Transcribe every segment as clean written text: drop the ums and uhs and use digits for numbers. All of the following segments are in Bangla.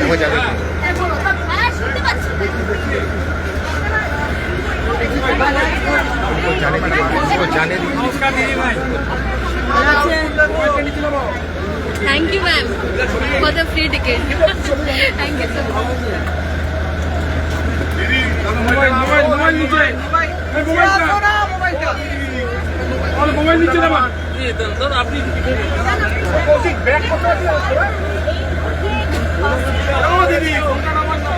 हो जाएगा। जाने thank you ma'am for the free ticket thank you so much mobile नीचे दबा আপনি দিদি ফোনটা নামান না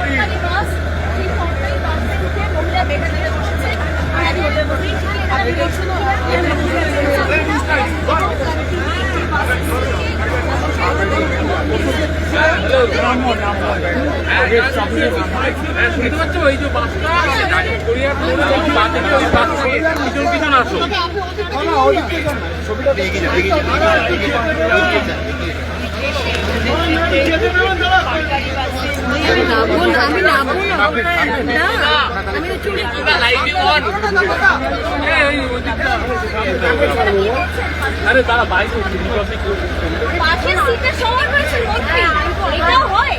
পিছন আসো ছবিটা দেখি আরে তারা বাইক পাশের সিটে সবার হয়েছে এটাও হয়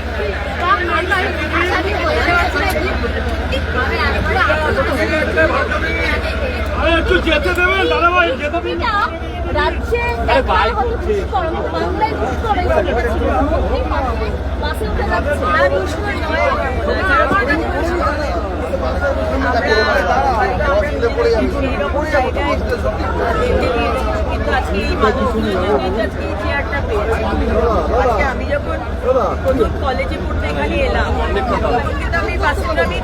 একটু যেতে দেবেন দাদা ভাই যেতে দিন রাজ্যে বাংলায় বাসে উঠে যাচ্ছে কিন্তু আজকে চেয়ারটা পেয়েছি আমি যখন কলেজে পড়তে এখানে এলাম কিন্তু আমি বাসে আমি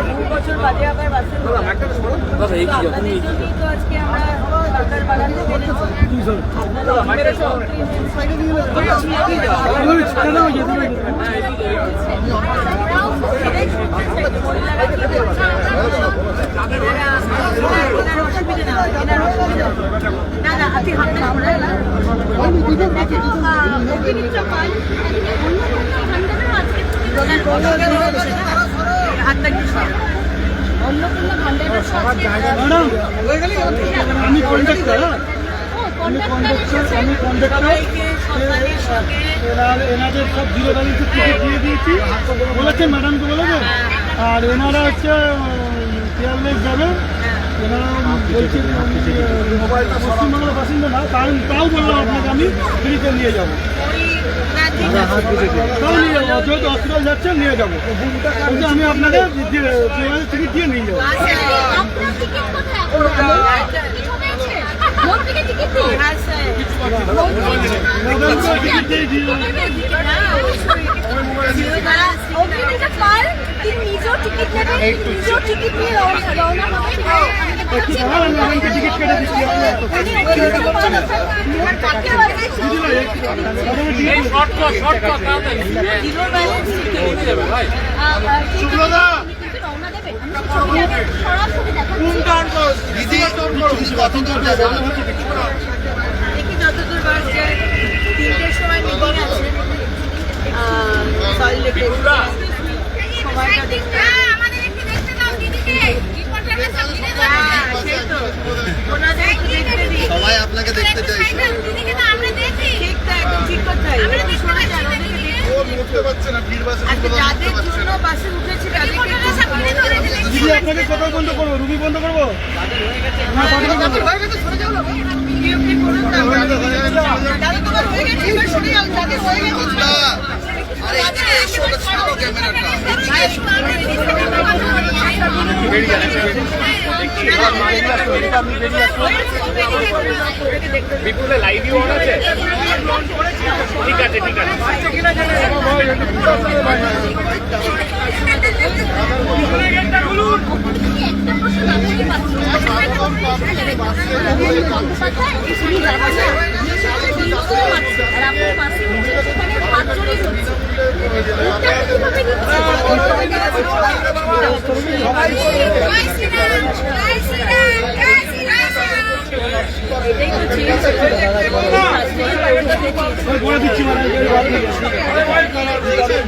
বহু বছর বাদে আবার বাসে আপনাদের জন্যই তো আজকে আমরা সরকার বাড়াতে আমি কন্ডাক্টর এনাদের সব জিরো ব্যালেন্সের টিকিট দিয়ে দিয়েছি বলেছে ম্যাডামকে বলেছে আর এনারা হচ্ছে কেয়ারলেস যাবে এনারা বলছে পশ্চিমবাংলার বাসিন্দা না তাও বললাম আপনাকে আমি ফ্রিতে নিয়ে যাবো তাও নিয়ে যাবো যেহেতু হসপিটাল যাচ্ছে নিয়ে যাবো কিন্তু আমি আপনাকে টিকিট দিয়ে নিয়ে যাবো দেখি যতদূর বার যায় 3টের সময় মিটিং আছে সবাই আপনাকে দেখতে চাইছে ঠিক কথাই যাদের জন্য বাসে উঠেছে দিদি আপনাকে কোথাও বন্ধ করবো রুগী বন্ধ করবো বিপুলে লাইভই অন আছে ঠিক আছে ঠিক আছে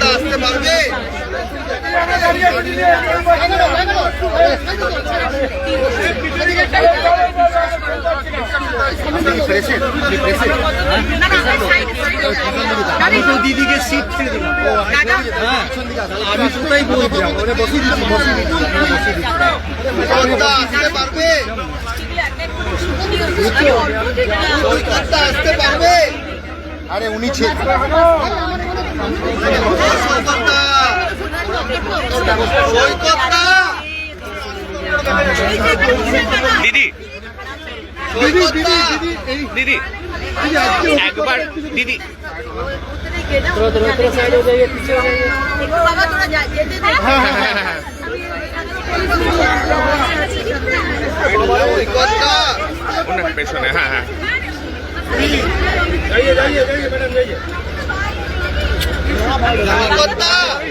আসতে পারবে আমি তো দিদিকে সিট ছেড়ে দিলাম। আমি তোটাই বলছিলাম, ওরে বসিয়ে দিচ্ছি, আসতে পারবে, আসতে পারবে। আরে উনি দিদি দিদি একবার দিদি বাবা তোরা যেতে দে। ওনার পেছনে হ্যাঁ হ্যাঁ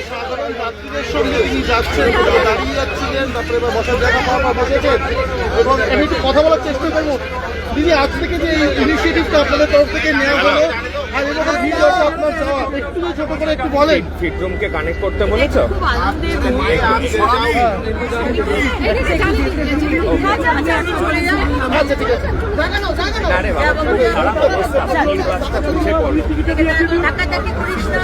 সাধারণ যাত্রীদের সঙ্গে তিনি যাচ্ছেন, দাঁড়িয়ে যাচ্ছিলেন, তারপরে এবার বসার জায়গা পাওয়া বসেছেন এবং আমি একটু কথা বলার চেষ্টা করবো। দিদি, আজ থেকে যে এই ইনিশিয়েটিভটা আপনাদের তরফ থেকে নেওয়া হলো আর এবার ভিডিওটা আপনার চাওয়া, একটু ছোট করে একটু বলেন। ফিটরুমকে কানেক্ট করতে বলেছো? খুব আনন্দের মুহূর্ত। আচ্ছা ঠিক আছে, আরে বাবা রাস্তা বুঝে পড়ো। ধাক্কাধাক্কি করিস না।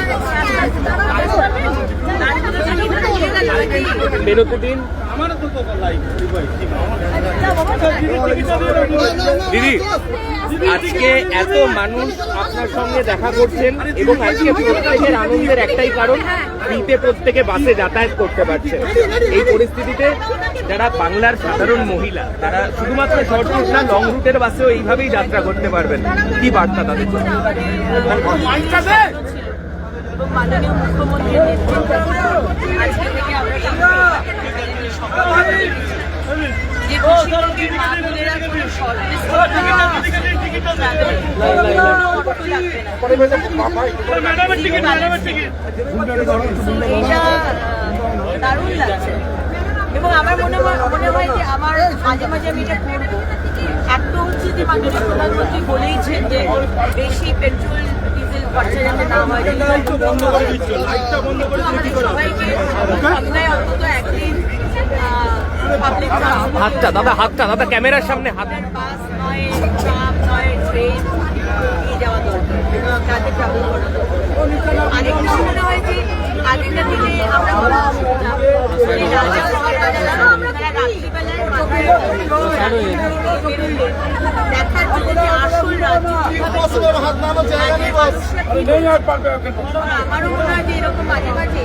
বেরোতে দিন দিদি। আজকে এত মানুষ আপনার সঙ্গে দেখা করছেন এবং আজকে প্রত্যেকের আনন্দের একটাই কারণ, ফ্রিতে প্রত্যেকে বাসে যাতায়াত করতে পারছে। এই পরিস্থিতিতে যারা বাংলার সাধারণ মহিলা, তারা শুধুমাত্র শর্ট রুট না, লং রুটের বাসেও এইভাবেই যাত্রা করতে পারবেন, কি বার্তা তাদের জন্য? এবং মাননীয় মুখ্যমন্ত্রীর নেতৃত্বে আজকে থেকে আমরা যে পশ্চিমবঙ্গের মা বোনেরা কোনো সর্ভিস দারুণ লাগছে এবং আমার মনে হয় যে আমার মাঝে মাঝে আমি এটা করবো। এক তো হচ্ছে যে মাননীয় প্রধানমন্ত্রী বলেইছেন যে বেশি পেট্রোল ডিজেল খরচা যাতে না হয়, আমাদের সবাইকে সপ্তাহে অন্তত একদিন পাবলিক হাতটা দাদা ক্যামেরার সামনে হাত। বাস নয়, ট্রাম নয়, ট্রেন নিয়ে যাওয়া দরকার, তাতে ট্রাভেল করা দরকার। আরেকটা মনে হয় যে আগেকার দিনে আমরা বলা শুনতাম যে রাজা রাত্রিবেলায় মাথায় দেখার জন্য যে আসল আমারও মনে হয় যে এরকম মাঝে মাঝে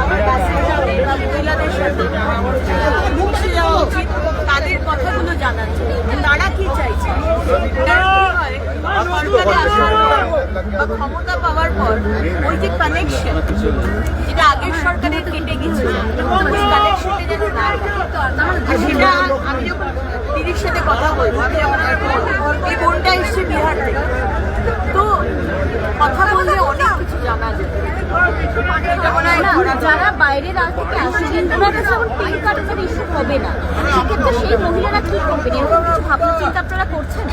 আমার বাসের সাথে বা মহিলাদের সাথে বসে যাওয়া উচিত, তাদের কথাগুলো জানার জন্য তারা কি চাইছে। ক্ষমতা পাওয়ার পর ওই যে কানেকশন যেটা আগের সরকারের কেটে গেছিল, কানেকশনটা যেন না সেটা আমি যখন দিদির সাথে কথা বলবো, আমি যখন এই বোনটা এসছে বিহার থেকে, তো কথা বললে অনেক কিছু জানা যায়। যারা বাইরের রাজ্য থেকে আসছেন ওনার কাছে এখন পেন কার্ডের ইস্যু হবে না, সেক্ষেত্রে সেই মহিলারা কি করবেন? এরকম কিছু ভাবনা চিন্তা আপনারা করছেন?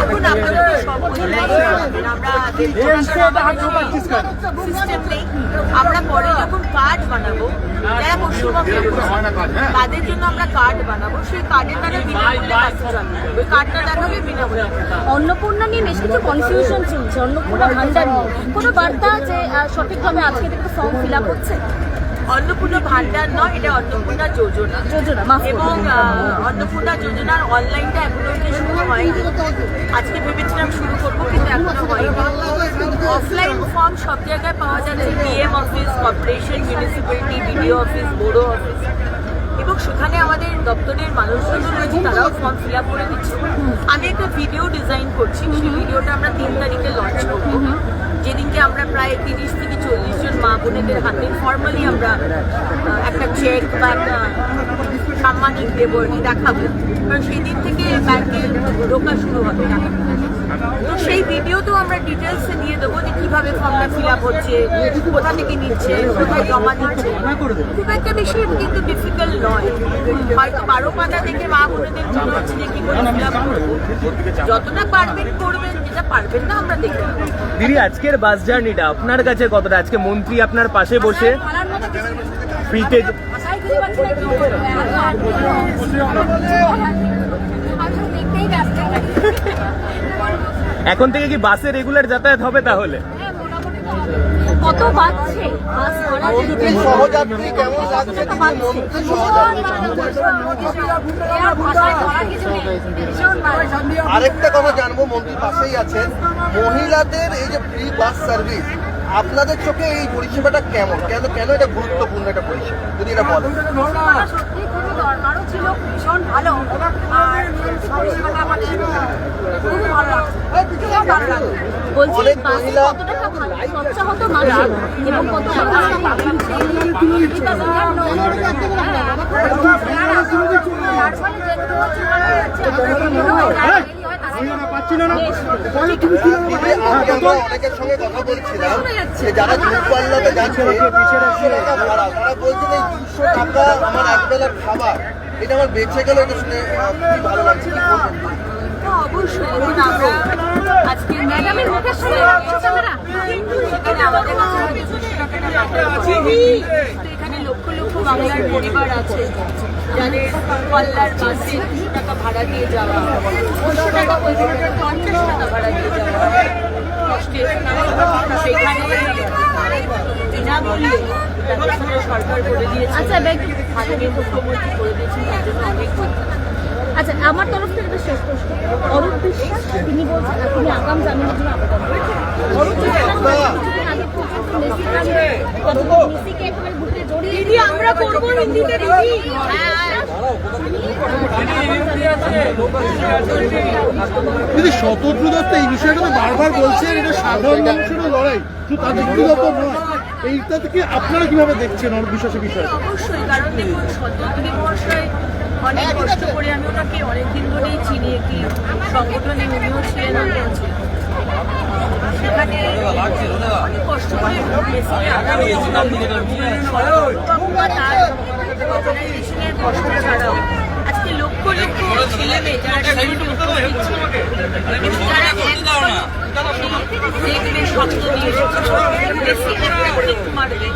এখন আপনারা সব মহিলাই সিস্টেম নেই। আমরা পরে যখন কার্ড বানাবো, যারা পশ্চিমবঙ্গে তাদের জন্য আমরা কার্ড বানাবো, সেই কার্ডে তারা বিনামূল্যে বাসে যাবে, ওই কার্ডটা দেখাবে বিনামূল্যে। অন্নপূর্ণা নিয়ে বেশ কিছু কনফিউশন চলছে, অন্নপূর্ণা ভান্ডার নিয়ে কোনো বার্তা যে সঠিকভাবে আজকে থেকে ফর্ম ফিল আপ হচ্ছে? অন্নপূর্ণা ভান্ডার নয়, এটা অন্নপূর্ণা যোজনা। এবং অন্নপূর্ণা যোজনার অনলাইনটা এখনো অবধি শুরু হয়নি। আজকে ভেবেছিলাম শুরু করবো, কিন্তু এখনো হয়নি। অফলাইন ফর্ম সব জায়গায় পাওয়া যাচ্ছে, DM office, corporation, municipality, BDO office, বোর্ডো অফিস, এবং সেখানে আমাদের দপ্তরের মানুষজন রয়েছে, তারাও ফর্ম ফিল আপ করে দিচ্ছে। আমি একটা ভিডিও ডিজাইন করছি, সেই ভিডিওটা আমরা 3 তারিখে লঞ্চ করবো, যেদিনকে আমরা প্রায় 30 থেকে 40 জন মা বোনেদের হাতে ফর্মালি আমরা একটা চেক বা একটা সাম্মানিক দেবো, দেখাবো, কারণ সেই দিন থেকে ব্যাংকে ঢোকা শুরু হবে টাকা। তো সেই ভিডিওতেও আমরা ডিটেলসে দিয়ে দেবো যে কীভাবে ফর্মটা ফিল আপ হচ্ছে, কোথা থেকে নিচ্ছে, কোথায় জমা দিচ্ছে। খুব একটা বেশি কিন্তু ডিফিকাল্ট নয়, হয়তো 12 পাতা থেকে মা বোনেদের মনে হচ্ছে যে কী করে ফিল আপ করবো। যতটা পারবেন করবেন, যেটা পারবেন না আমরা দেখে নেবো। দিদি, আজকের বাস জার্নিটা আপনার কাছে কতটা? আজকে মন্ত্রী আপনার পাশে বসে ফ্রিতে ভাষাই খুঁজে পাচ্ছি না কি বলবো। আমি শুধু দেখতেই ব্যস্ত থাকি। এখন থেকে কি বাসে রেগুলার যাতায়াত হবে তাহলে? হ্যাঁ, মোটামুটি তো হবে। কত বাজছে বাস ভাড়া মন্ত্রী সহযাত্রী কেমন লাগছে? কত বাজছে? ভীষণ ভাষায় ধরার কিছু নেই। ভীষণ বাজছে। আরেকটা কথা জানবো, মন্ত্রীর পাশেই আছেন, মহিলাদের এই যে ফ্রি বাস সার্ভিস, আপনাদের চোখে এই পরিষেবাটা কেমন, কেন কেন এটা গুরুত্বপূর্ণ একটা পরিষেবা, যদি এটা বলেন। পরিষেবাটা সত্যি খুবই দরকারও ছিল, ভীষণ ভালো। আর পরিষেবাটা আমাদের খুবই ভালো লাগছে। ভীষণ ভালো লাগছে। বলছি অনেক বাসে মহিলা- কত টাকা ভাড়া খরচা হতো মাসে এবং কত টাকা দিদি, আজকে আমরা অনেকের সঙ্গে কথা বলছিলাম যে যারা দূরপাল্লাতে যাচ্ছে 200 টাকা ভাড়া, তারা বলছেন এই 200 টাকা আমার একবেলার খাবার, এটা আমার বেঁচে গেল, এটা শুনে খুবই ভালো লাগছে। কি বলবেন? অবশ্যই দেখুন, আমরা আজকে ম্যাডামের মুখের সামনে সেখানে আমাদের কাছে হয়তো 200 টাকাটা ব্যাপার আছে। তো এখানে লক্ষ লক্ষ বাংলার পরিবার আছে যাদের পাল্লার বাসে 200 টাকা ভাড়া দিয়ে যাওয়া, 200 টাকা বলতে 50 টাকা ভাড়া দিয়ে যাওয়া কষ্টের। সেখানে বিনামূল্যে ব্যবস্থা সরকার করে দিয়েছে। আচ্ছা, মাননীয় মুখ্যমন্ত্রী করে দিয়েছেন, তার জন্য অনেক আচ্ছা, আমার তরফ থেকে একটা শেষ প্রশ্ন। অরূপ বিশ্বাস তিনি বলছেন তিনি আগাম জামিনের জন্য আবেদন করেছেন। অরূপ বিশ্বাস কিছুদিন আগে পর্যন্ত মেসিকে একেবারে বুকে জড়িয়ে দিদি আমরা করবো হিন্দিতে দিদি। দিদি, শতদ্রু দত্ত এই বিষয়টা তো বারবার বলছেন, এটা সাধারণ মানুষেরও লড়াই, শুধু তাদের ব্যক্তিগত নয়। এইটা থেকে আপনারা কিভাবে দেখছেন অরূপ বিশ্বাসের বিষয়টা? অবশ্যই, কারণ দেখুন শতদ্রী মহাশয় অনেক কষ্ট করে, আমি ওনাকে অনেকদিন ধরেই চিনি, একটি সংগঠনে উনিও ছিলেন, আমিও ছিলাম। সেখানে অনেক কষ্ট করে মেসিকে আগামী তার অর্গানাইজেশনের কষ্ট ছাড়াও আজকে লক্ষ লক্ষ ছেলে মেয়ে যারা শহীদ দিচ্ছে এবং যারা দেখবে স্বপ্ন দিয়ে মেসি একটা কিক মারবে,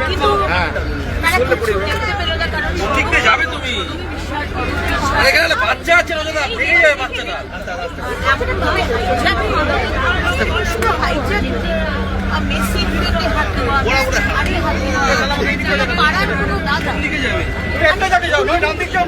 কিন্তু তারা কিছু দেখতে পেল না, কারণ যাবে তুমি এখানে বাচ্চা আছে রোজা বেরিয়ে যাবে বাচ্চাটা মেসি পেটে হাত দেওয়া, আরে হাত দেওয়া, পাড়ার কোনো দাদা যাবে যাও ডান দিকে যাও